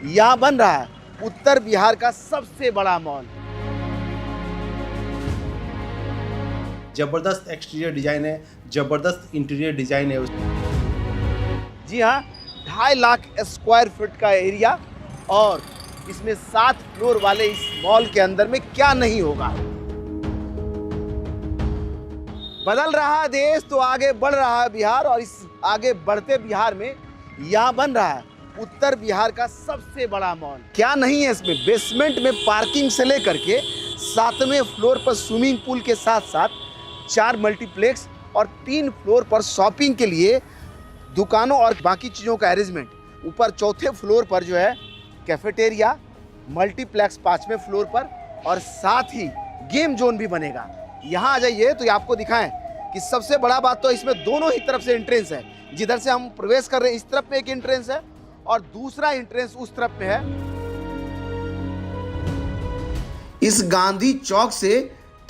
यहाँ बन रहा है उत्तर बिहार का सबसे बड़ा मॉल। जबरदस्त एक्सटीरियर डिजाइन है, जबरदस्त इंटीरियर डिजाइन है। जी हाँ, 2.5 लाख स्क्वायर फीट का एरिया और इसमें 7 फ्लोर वाले इस मॉल के अंदर में क्या नहीं होगा। बदल रहा है देश तो आगे बढ़ रहा है बिहार, और इस आगे बढ़ते बिहार में यहाँ बन रहा है उत्तर बिहार का सबसे बड़ा मॉल। क्या नहीं है इसमें, बेसमेंट में पार्किंग से लेकर के 7वें फ्लोर पर स्विमिंग पूल के साथ साथ 4 मल्टीप्लेक्स और 3 फ्लोर पर शॉपिंग के लिए दुकानों और बाकी चीज़ों का अरेंजमेंट। ऊपर 4थे फ्लोर पर जो है कैफेटेरिया, मल्टीप्लेक्स 5वें फ्लोर पर, और साथ ही गेम जोन भी बनेगा। यहाँ आ जाइए तो ये आपको दिखाएं कि सबसे बड़ा बात तो इसमें दोनों ही तरफ से एंट्रेंस है। जिधर से हम प्रवेश कर रहे हैं इस तरफ में एक एंट्रेंस है और दूसरा एंट्रेंस उस तरफ में है। इस गांधी चौक से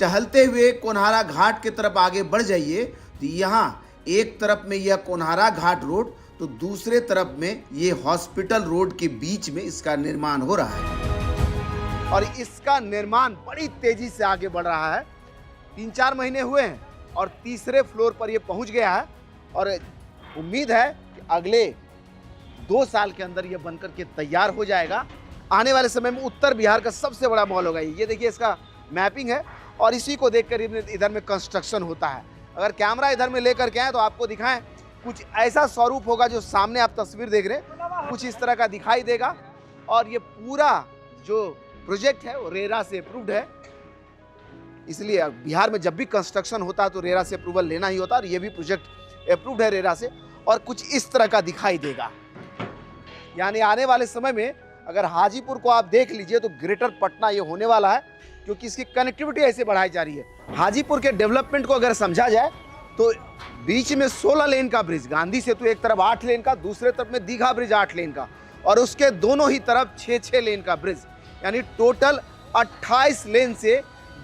टहलते हुए कोन्हारा घाट की तरफ आगे बढ़ जाइए तो यहाँ एक तरफ में यह कोन्हारा घाट रोड तो दूसरे तरफ में ये हॉस्पिटल रोड के बीच में इसका निर्माण हो रहा है, और इसका निर्माण बड़ी तेजी से आगे बढ़ रहा है। 3-4 महीने हुए हैं और तीसरे फ्लोर पर ये पहुंच गया है, और उम्मीद है कि अगले 2 साल के अंदर ये बनकर के तैयार हो जाएगा। आने वाले समय में उत्तर बिहार का सबसे बड़ा मॉल होगा। ये देखिए इसका मैपिंग है, और इसी को देखकर इधर में कंस्ट्रक्शन होता है। अगर कैमरा इधर में लेकर के आए तो आपको दिखाएं, कुछ ऐसा स्वरूप होगा जो सामने आप तस्वीर देख रहे हैं, कुछ इस तरह का दिखाई देगा। और ये पूरा जो प्रोजेक्ट है वो रेरा से अप्रूव्ड है, इसलिए बिहार में जब भी कंस्ट्रक्शन होता है तो रेरा से अप्रूवल लेना ही होता है, और ये भी प्रोजेक्ट अप्रूव्ड है रेरा से। और कुछ इस तरह का दिखाई देगा। यानी आने वाले समय में अगर हाजीपुर को आप देख लीजिए तो ग्रेटर पटना ये होने वाला है, क्योंकि इसकी कनेक्टिविटी ऐसे बढ़ाई जा रही है। हाजीपुर के डेवलपमेंट को अगर समझा जाए तो बीच में 16 लेन का ब्रिज, गांधी सेतु एक तरफ 8 लेन का, दूसरे तरफ में दीघा ब्रिज 8 लेन का, और उसके दोनों ही तरफ 6-6 लेन का ब्रिज, यानी टोटल 28 लेन से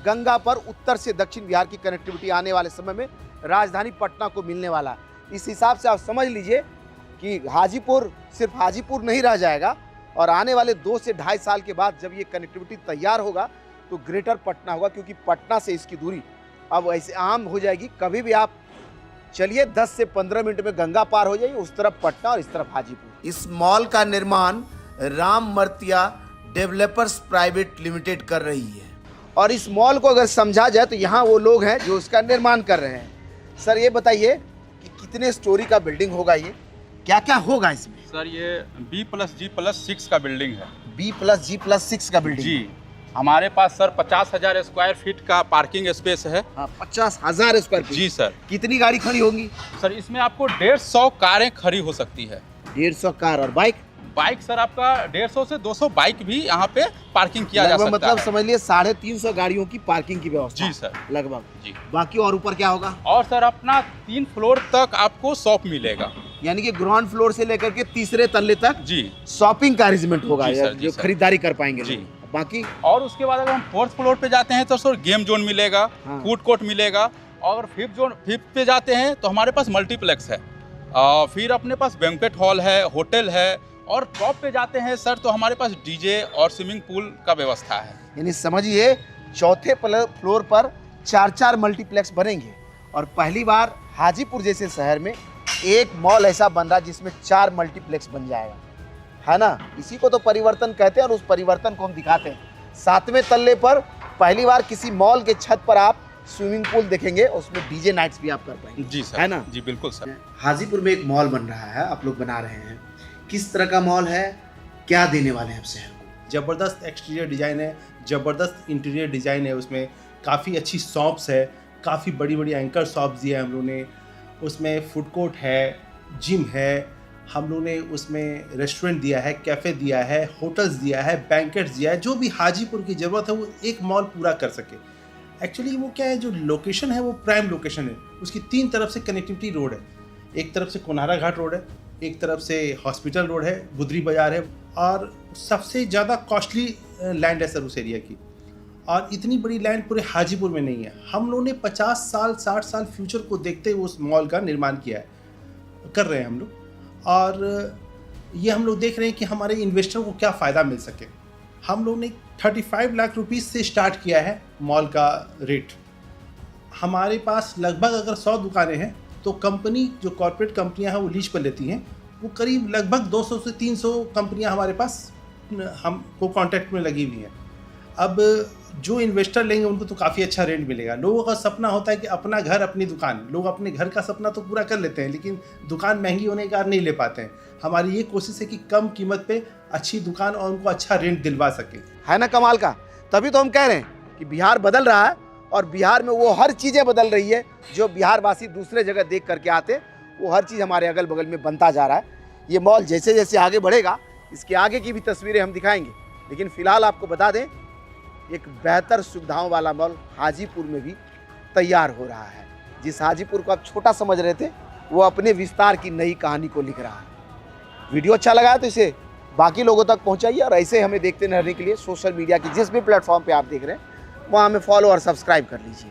गंगा पर उत्तर से दक्षिण बिहार की कनेक्टिविटी आने वाले समय में राजधानी पटना को मिलने वाला है। इस हिसाब से आप समझ लीजिए कि हाजीपुर सिर्फ हाजीपुर नहीं रह जाएगा, और आने वाले 2 से 2.5 साल के बाद जब ये कनेक्टिविटी तैयार होगा तो ग्रेटर पटना होगा, क्योंकि पटना से इसकी दूरी अब ऐसे आम हो जाएगी। कभी भी आप चलिए 10 से 15 मिनट में गंगा पार हो जाइए, उस तरफ पटना और इस तरफ हाजीपुर। इस मॉल का निर्माण राम मर्तिया डेवलपर्स प्राइवेट लिमिटेड कर रही है, और इस मॉल को अगर समझा जाए तो यहाँ वो लोग हैं जो इसका निर्माण कर रहे हैं। सर ये बताइए कि कितने स्टोरी का बिल्डिंग होगा, ये क्या क्या होगा इसमें? सर ये B+G+6 का बिल्डिंग है। B+G+6 का बिल्डिंग जी। हमारे पास सर 50,000 स्क्वायर फीट का पार्किंग स्पेस है। 50,000 स्क्वायर फीट। जी सर। कितनी गाड़ी खड़ी होंगी? सर इसमें आपको 150 कारें खड़ी हो सकती है। 150 कार, और बाइक सर आपका 150 से 200 बाइक भी यहाँ पे पार्किंग किया जा सकता मतलब है। समझ लिए 350 गाड़ियों की पार्किंग की व्यवस्था। जी सर, लगभग। जी। बाकी और ऊपर क्या होगा? और सर अपना 3 फ्लोर तक आपको शॉप मिलेगा, यानी कि ग्राउंड फ्लोर से लेकर के तीसरे तल्ले तक जी शॉपिंग का अरेंजमेंट होगा, जी सर, जी जो सर। खरीदारी कर पाएंगे जी। लोग। बाकी और उसके बाद अगर हम 4th फ्लोर पे जाते हैं तो सर गेम जोन मिलेगा, हाँ। फूड कोर्ट मिलेगा, और 5th पे जाते हैं तो हमारे पास मल्टीप्लेक्स है, फिर अपने पास बैंक्वेट हॉल है, होटल है, और टॉप पे जाते हैं सर तो हमारे पास डीजे और स्विमिंग पूल का व्यवस्था है। यानी समझिए 4थे फ्लोर पर 4-4 मल्टीप्लेक्स बनेंगे, और पहली बार हाजीपुर जैसे शहर में एक मॉल ऐसा बन रहा है जिसमें 4 मल्टीप्लेक्स बन जाएगा, है ना। इसी को तो परिवर्तन कहते हैं, और उस परिवर्तन को हम दिखाते हैं। 7वें तल्ले पर पहली बार किसी मॉल के छत पर आप स्विमिंग पूल देखेंगे, उसमें डीजे नाइट्स भी आप कर पाएंगे। जी सर, है ना। जी बिल्कुल सर। हाजीपुर में एक मॉल बन रहा है, आप लोग बना रहे हैं, किस तरह का मॉल है, क्या देने वाले हैं आप शहर को? जबरदस्त एक्सटीरियर डिजाइन है, जबरदस्त इंटीरियर डिजाइन है। उसमें काफ़ी अच्छी शॉप्स है, काफ़ी बड़ी बड़ी एंकर शॉप्स दिए हैं हम लोगों ने। उसमें फूड कोर्ट है, जिम है, हम लोगों ने उसमें रेस्टोरेंट दिया है, कैफ़े दिया है, होटल्स दिया है, बैंकेट्स दिया है। जो भी हाजीपुर की ज़रूरत है वो एक मॉल पूरा कर सके। एक्चुअली वो क्या है, जो लोकेशन है वो प्राइम लोकेशन है। उसकी 3 तरफ से कनेक्टिविटी रोड है। एक तरफ से कोन्हारा घाट रोड है, एक तरफ से हॉस्पिटल रोड है, गुदरी बाज़ार है, और सबसे ज़्यादा कॉस्टली लैंड है सर उस एरिया की। और इतनी बड़ी लैंड पूरे हाजीपुर में नहीं है। हम लोगों ने 50 साल 60 साल फ्यूचर को देखते हुए उस मॉल का निर्माण किया है, कर रहे हैं हम लोग। और ये हम लोग देख रहे हैं कि हमारे इन्वेस्टर को क्या फ़ायदा मिल सके। हम लोग ने 35 लाख रुपीस से स्टार्ट किया है मॉल का रेट। हमारे पास लगभग अगर 100 दुकानें हैं तो कंपनी जो कॉर्पोरेट कंपनियां हैं वो लीज पर लेती हैं, वो करीब लगभग 200 से 300 कंपनियां हमारे पास हमको कॉन्ट्रैक्ट में लगी हुई हैं। अब जो इन्वेस्टर लेंगे उनको तो काफ़ी अच्छा रेंट मिलेगा। लोगों का सपना होता है कि अपना घर अपनी दुकान, लोग अपने घर का सपना तो पूरा कर लेते हैं लेकिन दुकान महंगी होने के कारण नहीं ले पाते हैं। हमारी ये कोशिश है कि कम कीमत पे अच्छी दुकान और उनको अच्छा रेंट दिलवा सके। है ना कमाल का। तभी तो हम कह रहे हैं कि बिहार बदल रहा है और बिहार में वो हर चीज़ें बदल रही है जो बिहार वासी दूसरे जगह देख करके आते, वो हर चीज़ हमारे अगल बगल में बनता जा रहा है। ये मॉल जैसे जैसे आगे बढ़ेगा इसके आगे की भी तस्वीरें हम दिखाएंगे, लेकिन फ़िलहाल आपको बता दें एक बेहतर सुविधाओं वाला मॉल हाजीपुर में भी तैयार हो रहा है। जिस हाजीपुर को आप छोटा समझ रहे थे वो अपने विस्तार की नई कहानी को लिख रहा है। वीडियो अच्छा लगा है तो इसे बाकी लोगों तक पहुंचाइए और ऐसे हमें देखते रहने के लिए सोशल मीडिया की जिस भी प्लेटफॉर्म पे आप देख रहे हैं वहाँ हमें फॉलो और सब्सक्राइब कर लीजिए।